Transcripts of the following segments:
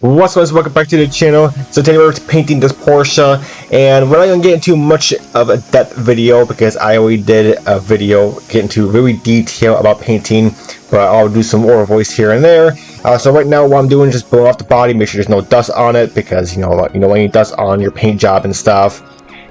What's up, welcome back to the channel. So today we're painting this Porsche, and we're not going to get into much of a depth video because I already did a video get into really detail about painting, but I'll do some more voice here and there. So right now what I'm doing is just blowing off the body, make sure there's no dust on it, because you know any dust on your paint job and stuff.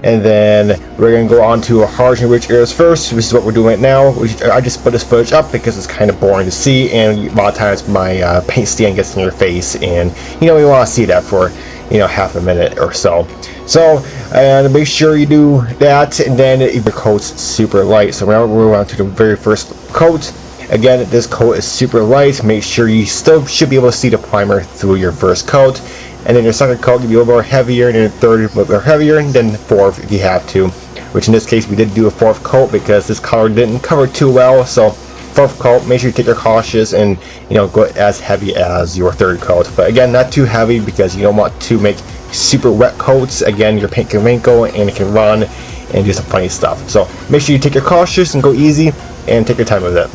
And then we're going to go on to harsh and rich areas first. This is what we're doing right now. I just put this footage up because it's kind of boring to see, and a lot of times my paint stand gets in your face, and you want to see that for half a minute or so. So and make sure you do that, and then your coat's super light. So now we're on to the very first coat. Again, this coat is super light. Make sure you still should be able to see the primer through your first coat. And then your second coat can be a little more heavier, and then your third a little more heavier, and then fourth if you have to. Which in this case we did do a fourth coat because this color didn't cover too well. So fourth coat, make sure you take your cautious and go as heavy as your third coat. But again, not too heavy because you don't want to make super wet coats. Again, your paint can wrinkle and it can run and do some funny stuff. So make sure you take your cautious and go easy and take your time with it.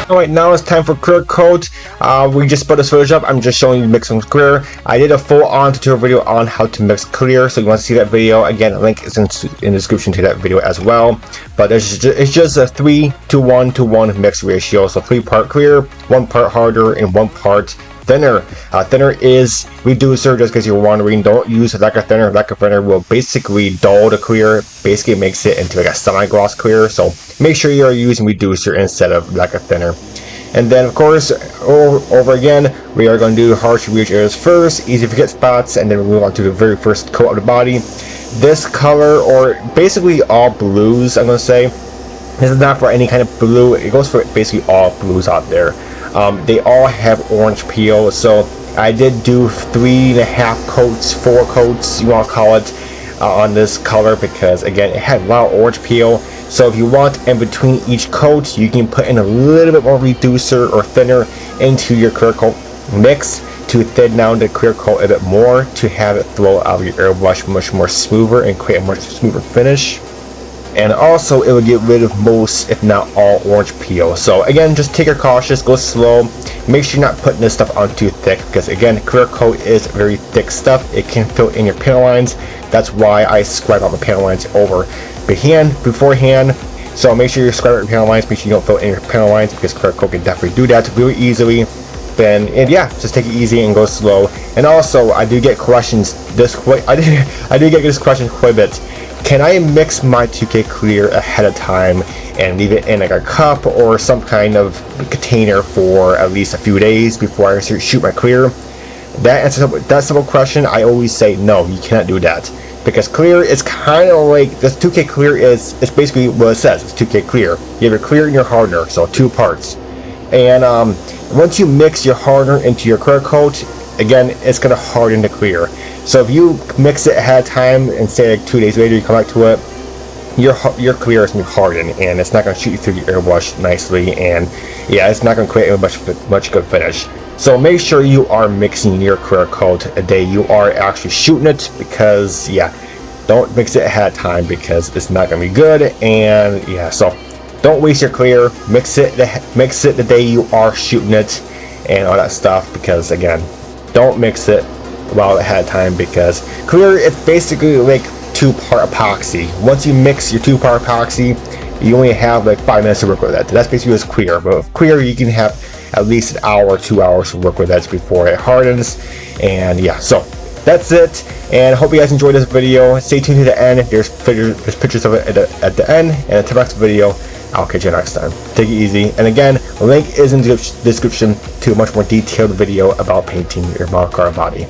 Alright, now it's time for clear coat. We just put this footage up. I'm just showing you mixing clear. I did a full-on tutorial video on how to mix clear, so you want to see that video, again, a link is in the description to that video as well. But it's just a 3:1:1 mix ratio, so 3-part clear, 1 part harder, and 1 part thinner. Thinner is reducer, just because you're wondering. Don't use lacquer thinner. Lacquer thinner will basically dull the clear, basically makes it into like a semi-gloss clear, so make sure you're using reducer instead of lacquer thinner. And then of course, over again, we are going to do harsh reach areas first, easy to forget spots, and then we move on to the very first coat of the body. This color, or basically all blues, I'm going to say, this is not for any kind of blue, it goes for basically all blues out there. They all have orange peel, so I did do 3.5 coats, 4 coats, you want to call it, on this color, because again, it had a lot of orange peel. So if you want, in between each coat, you can put in a little bit more reducer or thinner into your clear coat mix to thin down the clear coat a bit more, to have it flow out of your airbrush much more smoother and create a much smoother finish. And also, it will get rid of most, if not all, orange peel. So again, just take your cautious, go slow. Make sure you're not putting this stuff on too thick, because again, clear coat is very thick stuff. It can fill in your panel lines. That's why I scribe out my panel lines beforehand. So make sure you scribe out your panel lines. Make sure you don't fill in your panel lines, because clear coat can definitely do that really easily. And yeah, just take it easy and go slow. And also, I do get questions. I do get this question quite a bit. Can I mix my 2K clear ahead of time and leave it in like a cup or some kind of container for at least a few days before I shoot my clear? That simple question, I always say no, you cannot do that, because clear is kind of like this. 2K clear it's basically what it says. It's 2K clear. You have your clear and your hardener, so 2 parts. And once you mix your hardener into your clear coat, again, it's gonna harden the clear. So if you mix it ahead of time and say like 2 days later you come back to it, your clear is going to harden, and it's not going to shoot you through your airbrush nicely, and yeah, it's not going to create a much good finish. So make sure you are mixing your clear coat the day you are actually shooting it, because yeah, don't mix it ahead of time, because it's not going to be good. And yeah, so don't waste your clear. Mix it the day you are shooting it and all that stuff, because again, don't mix it well ahead of time, because clear is basically like 2-part epoxy. Once you mix your 2-part epoxy, you only have like 5 minutes to work with that. That's basically what's clear. But with clear, you can have at least an hour or 2 hours to work with that before it hardens. And yeah, so that's it. And I hope you guys enjoyed this video. Stay tuned to the end. There's pictures of it at the end. And until next video, I'll catch you next time. Take it easy. And again, the link is in the description to a much more detailed video about painting your model car body.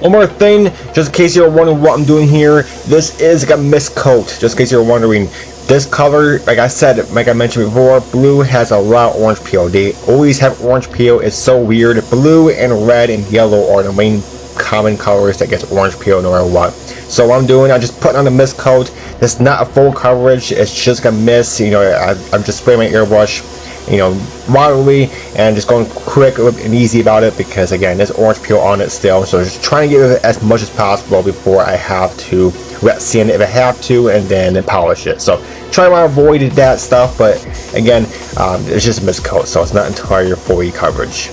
One more thing, just in case you're wondering what I'm doing here, this is like a mist coat, just in case you're wondering. This color, like I said, like I mentioned before, blue has a lot of orange peel. They always have orange peel. It's so weird. Blue and red and yellow are the main common colors that get orange peel no matter what. So what I'm doing, I'm just putting on the mist coat. It's not a full coverage. It's just a mist. You know, I'm just spraying my airbrush, you know, moderately, and just going quick and easy about it because again, there's orange peel on it still. So just trying to get rid of it as much as possible before I have to wet sand it if I have to, and then polish it. So try to avoid that stuff, but again, it's just a mist coat, so it's not entirely fully coverage.